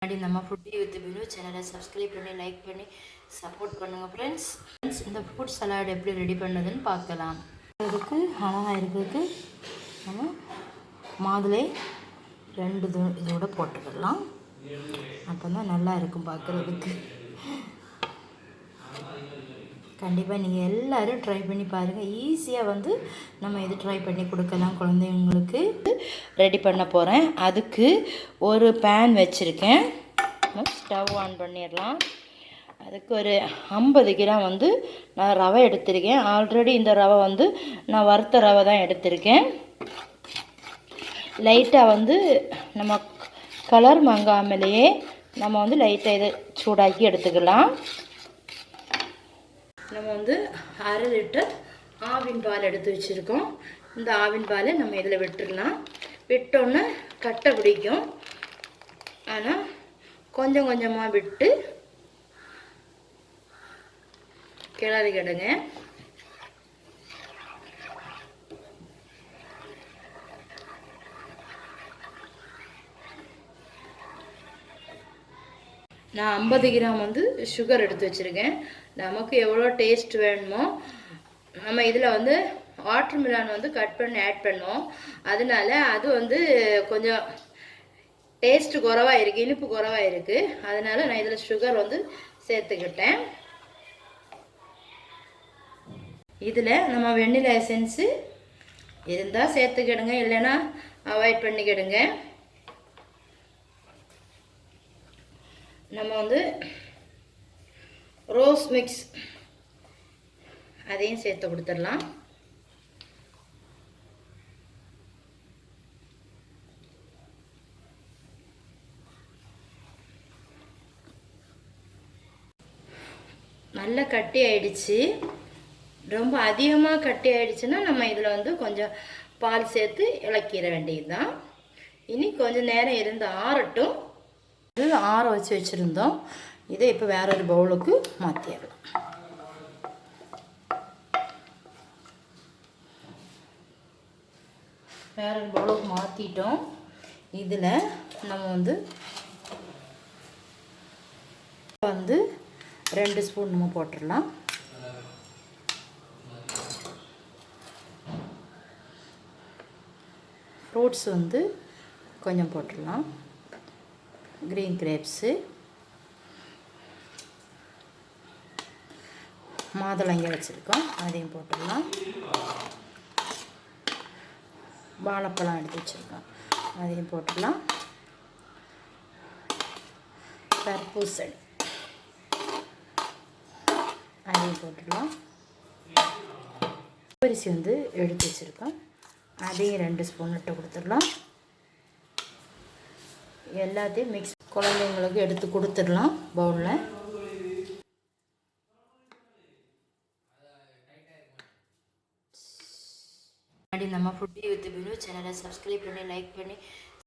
நம்ம foodie with Binu சேனலை subscribe பண்ணி லைக் பண்ணி சப்போர்ட் பண்ணுங்கள் ஃப்ரெண்ட்ஸ். இந்த ஃப்ரூட் சலாட் எப்படி ரெடி பண்ணதுன்னு பார்க்கலாம். இதுக்கு அழகாக இருக்கிறதுக்கு நம்ம மாதுளை 2 இதோட போட்டுக்கலாம். அப்போ தான் நல்லா இருக்கும் பார்க்குறதுக்கு. கண்டிப்பாக நீங்கள் எல்லோரும் ட்ரை பண்ணி பாருங்கள். ஈஸியாக நம்ம இது ட்ரை பண்ணி கொடுக்கலாம் குழந்தைங்களுக்கு. ரெடி பண்ண போகிறேன். அதுக்கு ஒரு பேன் வச்சுருக்கேன். ஸ்டவ் ஆன் பண்ணிடலாம். அதுக்கு ஒரு 50 கிராம் நான் ரவை எடுத்திருக்கேன். ஆல்ரெடி இந்த ரவை நான் வறுத்த ரவை தான் எடுத்திருக்கேன். லைட்டாக நம்ம கலர் மங்காமலேயே நம்ம லைட்டாக இதை சூடாக்கி எடுத்துக்கலாம். நம்ம 1/2 லிட்டர் ஆவின் பால் எடுத்து வச்சுருக்கோம். இந்த ஆவின் பாலை நம்ம இதில் விட்டுடலாம். விட்டோன்னே கட்டை பிடிக்கும். ஆனால் கொஞ்சம் கொஞ்சமாக விட்டு கிளறி கிடுங்க. நான் 50 கிராம் சுகர் எடுத்து வச்சுருக்கேன். நமக்கு எவ்வளோ டேஸ்ட் வேணுமோ நம்ம இதில் வாட்டர் மிலான் கட் பண்ணி ஆட் பண்ணுவோம். அதனால அது கொஞ்சம் டேஸ்ட் குறைவாக இருக்குது, இனிப்பு குறைவாக இருக்குது. அதனால் நான் இதில் சுகர் சேர்த்துக்கிட்டேன். இதில் நம்ம வெண்ணிலா எசன்ஸு இருந்தால் சேர்த்துக்கிடுங்க, இல்லைன்னா அவாய்ட் பண்ணிக்கிடுங்க. நம்ம ரோஸ் மிக்ஸ் அதையும் சேர்த்து கொடுத்துடலாம். நல்லா கட்டி ஆயிடுச்சு. ரொம்ப அதிகமாக கட்டி ஆயிடுச்சுன்னா நம்ம இதில் கொஞ்சம் பால் சேர்த்து இளக்கிற வேண்டியது தான். இனி கொஞ்சம் நேரம் இருந்து ஆறட்டும். இது ஆற வச்சுருந்தோம். இதை இப்போ வேற ஒரு பவுலுக்கு மாற்றிடலாம். வேற ஒரு பவுலுக்கு மாற்றிட்டோம். இதில் நம்ம 2 ஸ்பூன் நம்ம போட்டுடலாம். ஃப்ரூட்ஸ் கொஞ்சம் போட்டுடலாம். க்ரீன் கிரேப்ஸு, மாதுளங்க வச்சுருக்கோம், அதையும் போட்டுடலாம். வாழைப்பழம் எடுத்து வச்சுருக்கோம், அதையும் போட்டுடலாம். தர்பூசணி அதையும் போட்டுடலாம். அரிசி எடுத்து வச்சுருக்கோம், அதையும் 2 ஸ்பூன் இட்டு கொடுத்துடலாம். எல்லாத்தையும் மிக்ஸ் குழந்தைங்களுக்கு எடுத்து கொடுத்துடலாம் பவுலில். நம்ம ஃபுட்டி வித் பினு சேனலை சப்ஸ்கிரைப் பண்ணி லைக் பண்ணி